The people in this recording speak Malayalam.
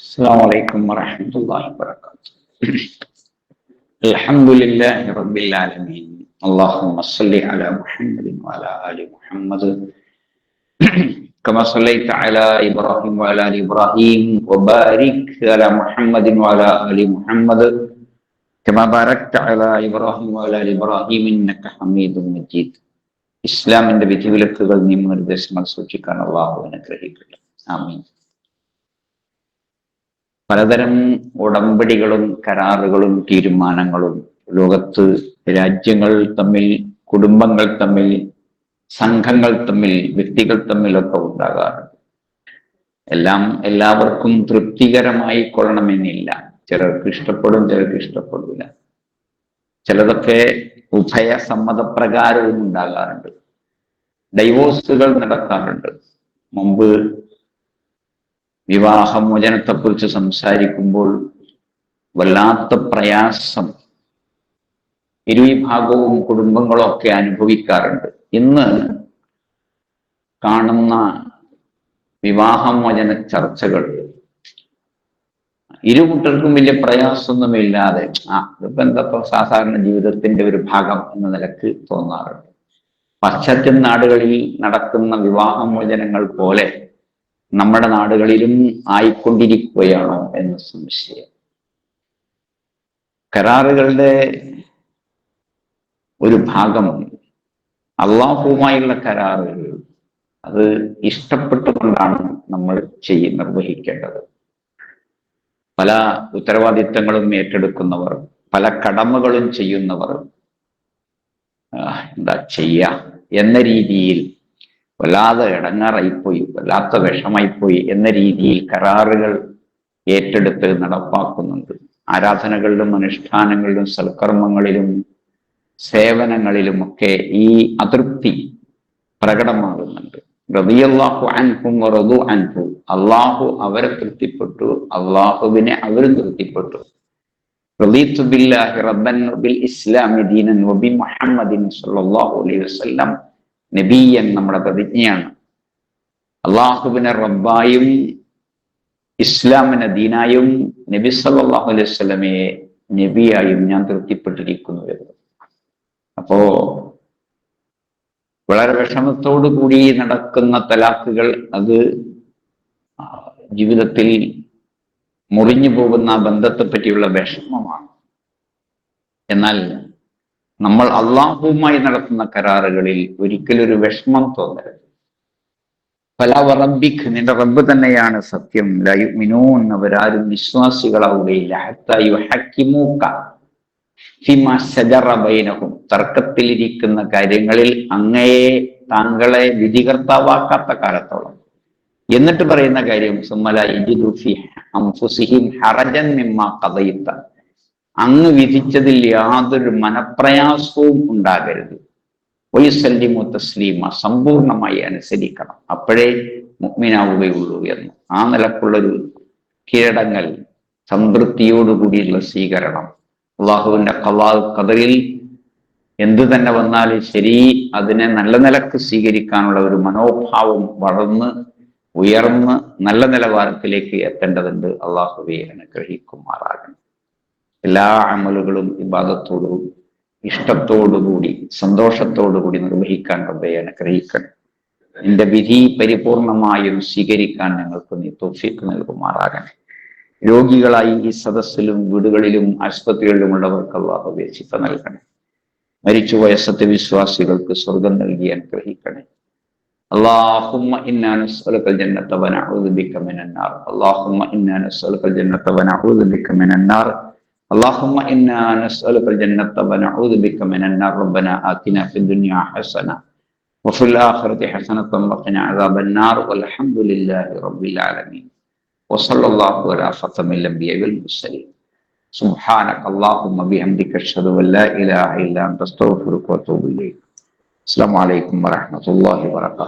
السلام عليكم ورحمة الله وبركاته. الحمد لله رب العالمين. اللهم صل على محمد وعلى آل محمد كما صليت على إبراهيم وعلى آل إبراهيم وبارك على محمد وعلى آل محمد كما باركت على إبراهيم وعلى آل إبراهيم إنك حميد مجيد. ഇസ്ലാമിന്റെ വിധിവിലക്കുകൾ നിയമനിർദ്ദേശങ്ങൾ സൂക്ഷിക്കാൻ അള്ളാഹു അനുഗ്രഹിക്കട്ടെ. ആമീൻ. പലതരം ഉടമ്പടികളും കരാറുകളും തീരുമാനങ്ങളും ലോകത്ത് രാജ്യങ്ങൾ തമ്മിൽ, കുടുംബങ്ങൾ തമ്മിൽ, സംഘങ്ങൾ തമ്മിൽ, വ്യക്തികൾ തമ്മിലൊക്കെ ഉണ്ടാകാറുണ്ട്. എല്ലാം എല്ലാവർക്കും തൃപ്തികരമായി കൊള്ളണമെന്നില്ല. ചിലർക്ക് ഇഷ്ടപ്പെടും, ചിലർക്ക് ഇഷ്ടപ്പെടില്ല. ചിലതൊക്കെ ഉഭയസമ്മതപ്രകാരവും ഉണ്ടാകാറുണ്ട്. ഡൈവോഴ്സുകൾ നടക്കാറുണ്ട്. മുമ്പ് വിവാഹമോചനത്തെക്കുറിച്ച് സംസാരിക്കുമ്പോൾ വല്ലാത്ത പ്രയാസം ഇരുവിഭാഗവും കുടുംബങ്ങളും ഒക്കെ അനുഭവിക്കാറുണ്ട്. ഇന്ന് കാണുന്ന വിവാഹമോചന ചർച്ചകൾ ഇരുകൂട്ടർക്കും വലിയ പ്രയാസമൊന്നുമില്ലാതെ ഇതിപ്പോ എന്താ സാധാരണ ജീവിതത്തിന്റെ ഒരു ഭാഗം എന്ന നിലക്ക് തോന്നാറുണ്ട്. പാശ്ചാത്യ നാടുകളിൽ നടക്കുന്ന വിവാഹമോചനങ്ങൾ പോലെ നമ്മുടെ നാടുകളിലും ആയിക്കൊണ്ടിരിക്കുകയാണോ എന്ന സംശയം. കരാറുകളുടെ ഒരു ഭാഗം അള്ളാഹുവുമായുള്ള കരാറുകൾ, അത് ഇഷ്ടപ്പെട്ടുകൊണ്ടാണ് നമ്മൾ നിർവഹിക്കേണ്ടത്. പല ഉത്തരവാദിത്തങ്ങളും ഏറ്റെടുക്കുന്നവർ, പല കടമകളും ചെയ്യുന്നവർ എന്താ എന്ന രീതിയിൽ വല്ലാതെ ഇടങ്ങാറായിപ്പോയി, വല്ലാത്ത വിഷമായിപ്പോയി എന്ന രീതിയിൽ കരാറുകൾ ഏറ്റെടുത്ത് നടപ്പാക്കുന്നുണ്ട്. ആരാധനകളിലും അനുഷ്ഠാനങ്ങളിലും സൽക്കർമ്മങ്ങളിലും സേവനങ്ങളിലുമൊക്കെ ഈ അതൃപ്തി പ്രകടമാകുന്നുണ്ട്. റളിയല്ലാഹു അൻഹും വറദു അൻഹു, അള്ളാഹു അവരെ തൃപ്തിപ്പെട്ടു, അള്ളാഹുവിനെ അവരും തൃപ്തിപ്പെട്ടു. റളീതു ബില്ലാഹി റബ്ബൻ വബിൽ ഇസ്ലാമി ദീനൻ വബി മുഹമ്മദിൻ സ്വല്ലല്ലാഹു അലൈഹി വസല്ലം നബിയൻ. നമ്മുടെ പ്രതിജ്ഞയാണ്, അള്ളാഹുവിനെ റബ്ബായും ഇസ്ലാമിനെ ദീനായും നബി സല്ലല്ലാഹു അലൈഹി വസല്ലമയെ നബിയായും ഞാൻ തൃപ്തിപ്പെട്ടിരിക്കുന്നു എന്ന്. അപ്പോ വളരെ വിഷമത്തോടു കൂടി നടക്കുന്ന തലാഖുകൾ, അത് ജീവിതത്തിൽ മുറിഞ്ഞു പോകുന്ന ബന്ധത്തെ പറ്റിയുള്ള വിഷമമാണ്. എന്നാൽ നമ്മൾ അള്ളാഹുവുമായി നടത്തുന്ന കരാറുകളിൽ ഒരിക്കലൊരു വിഷമം തോന്നരുത്. ഫലാ വറബ്ബിക്, നിന്റെ റബ്ബ് തന്നെയാണ് സത്യം. ലാ യുഅ്മിനൂൻ, അവരാരും വിശ്വാസികളാവുകയില്ല. ഹത്താ യുഹക്കിമൂക ഫിമാ ശജറ ബൈനഹും, തർക്കത്തിലിരിക്കുന്ന കാര്യങ്ങളിൽ അങ്ങയെ താങ്കളെ വിധികർത്താവാക്കാത്ത കാലത്തോളം. എന്നിട്ട് പറയുന്ന കാര്യം സുമ്മ ലാ യജിദു ഫീ അൻഫുസിഹിം ഹറജൻ മിമ്മാ ഖദൈത, അങ്ങ് വിധിച്ചതിൽ യാതൊരു മനപ്രയാസവും ഉണ്ടാകരുത്. വയുസല്ലിമു തസ്ലീമ, സമ്പൂർണമായി അനുസരിക്കണം, അപ്പോഴേ മുഅ്മിനാവുകയുള്ളൂ എന്ന്. ആ നിലക്കുള്ളൊരു കീഴടങ്ങൽ, സംതൃപ്തിയോടുകൂടിയുള്ള സ്വീകരണം, അള്ളാഹുവിന്റെ ഖളാ ഖദറിൽ എന്തു തന്നെ വന്നാലും ശരി അതിനെ നല്ല നിലക്ക് സ്വീകരിക്കാനുള്ള ഒരു മനോഭാവം വളർന്ന് ഉയർന്ന് നല്ല നിലവാരത്തിലേക്ക് എത്തേണ്ടതുണ്ട്. അള്ളാഹുവെ അനുഗ്രഹിക്കുമാറാകണം. എല്ലാ അമലുകളും ഇബാദത്തോടും ഇഷ്ടത്തോടുകൂടി സന്തോഷത്തോടുകൂടി നിർവഹിക്കാൻ റബ്ബേ അനുഗ്രഹിക്കണം. നിന്റെ വിധി പരിപൂർണമായും സ്വീകരിക്കാൻ ഞങ്ങൾക്ക് നീ തൗഫീഖ് നൽകുമാറാകണേ. രോഗികളായി ഈ സദസ്സിലും വീടുകളിലും ആശുപത്രികളിലുമുള്ളവർക്ക് അല്ലാഹുവേ ശിഫ നൽകണേ. മരിച്ചുപോയ സത്യവിശ്വാസികൾക്ക് സ്വർഗം നൽകി അനുഗ്രഹിക്കണേ. اللهم إنا نسألك الجنة ونعوذ بك من النار. اللهم إنا نسألك الجنة ونعوذ بك من النار. اللهم إنا نسألك الجنة ونعوذ بك من النار. ربنا آتنا في الدنيا حسنة وفي الآخرة حسنة وقنا عذاب النار. والحمد لله رب العالمين. وصلى الله على خاتم الأنبياء والمرسلين. سبحانك اللهم بحمدك أشهد أن لا إله إلا أنت أستغفرك وأتوب إليك. السلام عليكم ورحمة الله وبركاته.